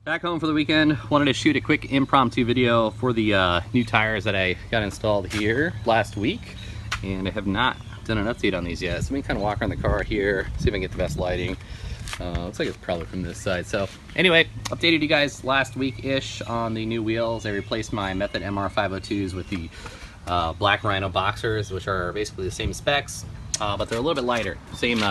Back home for the weekend. Wanted to shoot a quick impromptu video for the new tires that I got installed here last week, and I have not done an update on these yet. So let me kind of walk around the car here, see if I can get the best lighting. Looks like it's probably from this side. So anyway, updated you guys last week-ish on the new wheels. I replaced my Method MR502s with the Black Rhino Boxers, which are basically the same specs, but they're a little bit lighter. Same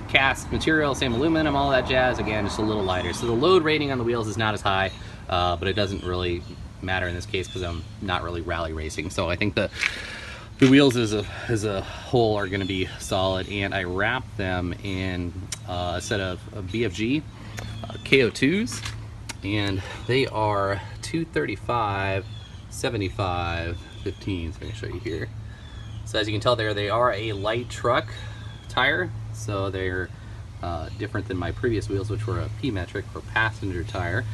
cast material, same aluminum, all that jazz. Again, just a little lighter. So the load rating on the wheels is not as high, but it doesn't really matter in this case because I'm not really rally racing. So I think the wheels as a whole are going to be solid, and I wrapped them in a set of BFG K02s, and they are 235, 75, 15. So let me show you here. So as you can tell there, they are a light truck tire, so they're different than my previous wheels, which were a P-metric or passenger tire.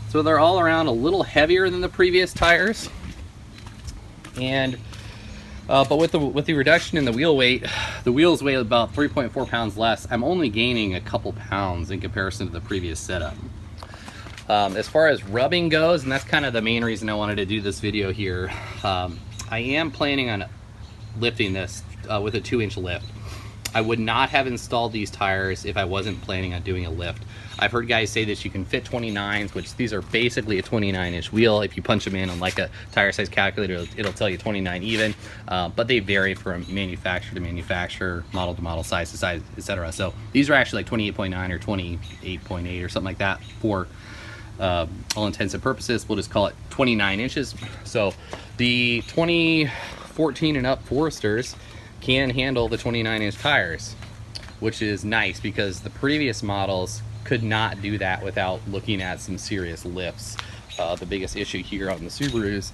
So they're all around a little heavier than the previous tires, and but with the reduction in the wheel weight, the wheels weigh about 3.4 pounds less. I'm only gaining a couple pounds in comparison to the previous setup. As far as rubbing goes, and that's kind of the main reason I wanted to do this video here, I am planning on lifting this with a 2-inch lift. I would not have installed these tires if I wasn't planning on doing a lift. I've heard guys say that you can fit 29s, which these are basically a 29-inch wheel. If you punch them in on like a tire size calculator, it'll tell you 29 even, but they vary from manufacturer to manufacturer, model to model, size to size, etc. So these are actually like 28.9 or 28.8 or something like that for all intents and purposes. We'll just call it 29 inches. So the 2014 and up Foresters can handle the 29-inch tires, which is nice because the previous models could not do that without looking at some serious lifts. The biggest issue here on the Subarus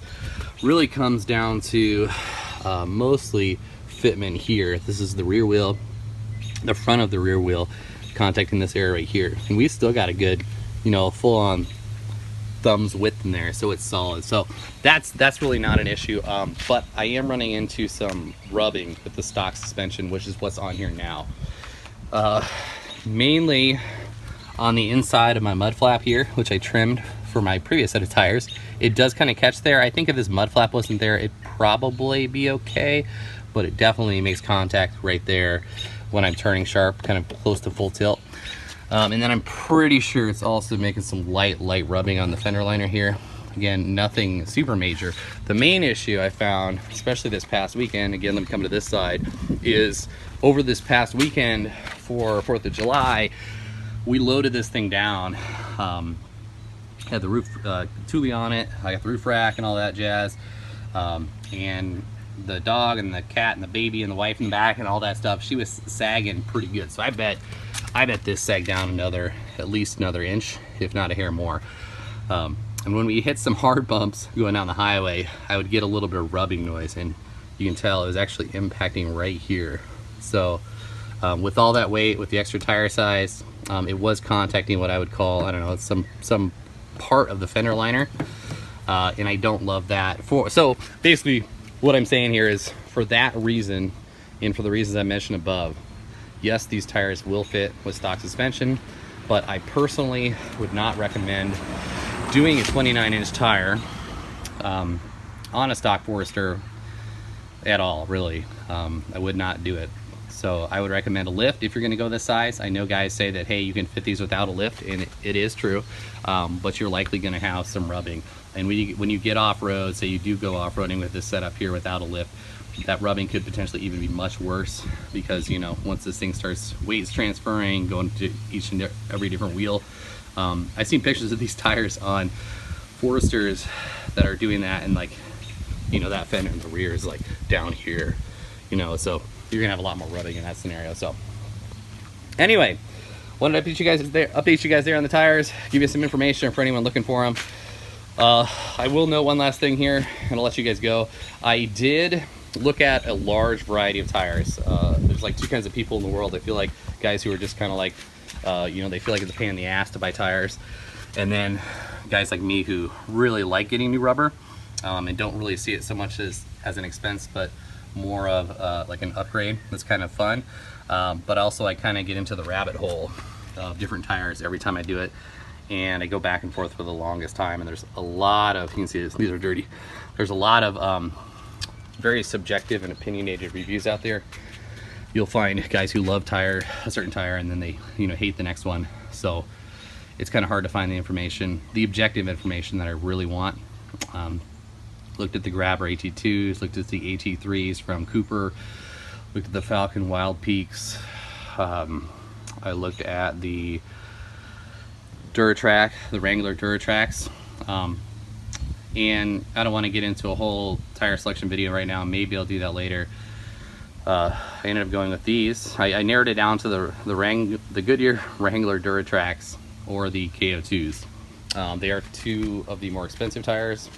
really comes down to mostly fitment here. This is the rear wheel, the front of the rear wheel contacting this area right here, and we still got a good, you know, full-on thumbs width in there, so it's solid. So that's really not an issue, but I am running into some rubbing with the stock suspension, which is what's on here now. Mainly on the inside of my mud flap here, which I trimmed for my previous set of tires. It does kind of catch there. I think if this mud flap wasn't there, it'd probably be okay, but it definitely makes contact right there when I'm turning sharp, kind of close to full tilt. And then I'm pretty sure it's also making some light rubbing on the fender liner here. Again, nothing super major. The main issue I found, especially this past weekend, again, let me come to this side, is over this past weekend for 4th of July, we loaded this thing down. Had the roof Thule on it, I got the roof rack and all that jazz, and the dog and the cat and the baby and the wife in the back and all that stuff, she was sagging pretty good. So I bet this sagged down at least another inch, if not a hair more. And when we hit some hard bumps going down the highway, I would get a little bit of rubbing noise, and you can tell it was actually impacting right here. So with all that weight, with the extra tire size, it was contacting what I would call, I don't know, some part of the fender liner, and I don't love that. So basically what I'm saying here is, for that reason and for the reasons I mentioned above, yes, these tires will fit with stock suspension, but I personally would not recommend doing a 29-inch tire on a stock Forester at all, really. I would not do it. So I would recommend a lift if you're going to go this size. I know guys say that, hey, you can fit these without a lift, and it is true, but you're likely going to have some rubbing. And when you get off-road, say you do go off-roading with this setup here without a lift, that rubbing could potentially even be much worse, because, you know, once this thing starts weights transferring, going to each and every different wheel. I've seen pictures of these tires on Foresters that are doing that, and, like, you know, that fender in the rear is like down here, you know, so you're gonna have a lot more rubbing in that scenario. So anyway, wanted to update you guys there on the tires, give you some information for anyone looking for them. I will note one last thing here, and I'll let you guys go. I did look at a large variety of tires. There's like two kinds of people in the world. I feel like guys who are just kind of like, you know, they feel like it's a pain in the ass to buy tires, and then guys like me who really like getting new rubber, and don't really see it so much as an expense, but more of like an upgrade that's kind of fun. But also I kind of get into the rabbit hole of different tires every time I do it, and I go back and forth for the longest time, and there's a lot of, you can see this, these are dirty, there's a lot of very subjective and opinionated reviews out there. You'll find guys who love a certain tire, and then they, you know, hate the next one. So it's kind of hard to find the information, the objective information that I really want. Looked at the Grabber AT2s, looked at the AT3s from Cooper, looked at the Falcon Wild Peaks. I looked at the Duratrack, the Wrangler Duratracks. And I don't want to get into a whole tire selection video right now. Maybe I'll do that later. I ended up going with these. I narrowed it down to the Goodyear Wrangler Duratracks or the K02s. They are two of the more expensive tires.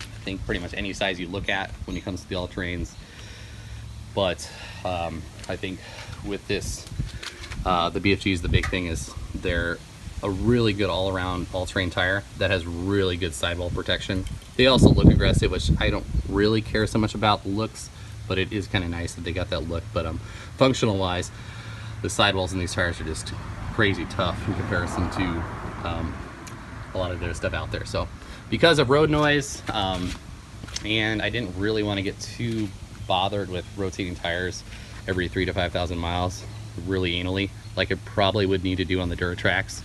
I think pretty much any size you look at when it comes to the all-terrains. But I think with this, the BFGs, the big thing is they're a really good all-around all-terrain tire that has really good sidewall protection. They also look aggressive, which I don't really care so much about the looks, but it is kind of nice that they got that look. But functional wise, the sidewalls in these tires are just crazy tough in comparison to a lot of their stuff out there. So because of road noise, and I didn't really want to get too bothered with rotating tires every 3,000 to 5,000 miles really anally, like I probably would need to do on the Duratracks,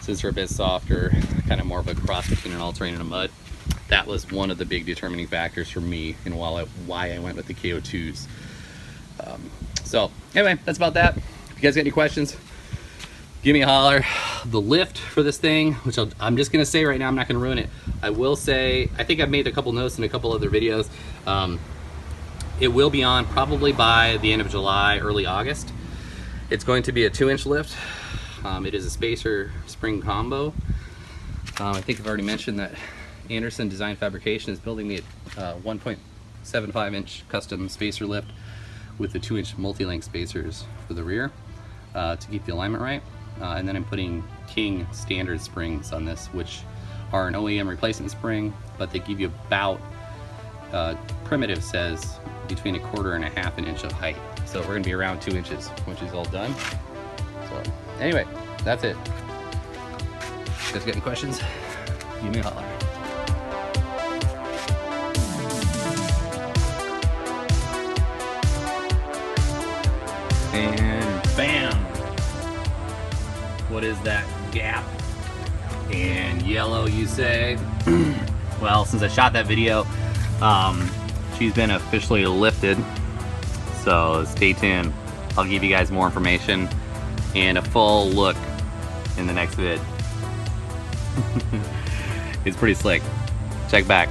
since they're a bit softer, kind of more of a cross between an all-terrain and a mud. That was one of the big determining factors for me and why I went with the K02s. So anyway, that's about that. If you guys got any questions, give me a holler. The lift for this thing, which I'm just gonna say right now, I'm not gonna ruin it. I will say, I think I've made a couple notes in a couple other videos. It will be on probably by the end of July, early August. It's going to be a 2-inch lift. It is a spacer spring combo. I think I've already mentioned that Anderson Design Fabrication is building me a 1.75-inch custom spacer lift with the 2-inch multi-link spacers for the rear to keep the alignment right. And then I'm putting King standard springs on this, which are an OEM replacement spring, but they give you about, Primitive says, between 1/4 and 1/2 an inch of height. So we're gonna be around 2 inches, which is all done. So anyway, that's it. If you guys got any questions, give me a holler. And bam! What is that gap? And yellow, you say? Well, since I shot that video, she's been officially lifted. So stay tuned. I'll give you guys more information and a full look in the next vid. It's pretty slick. Check back.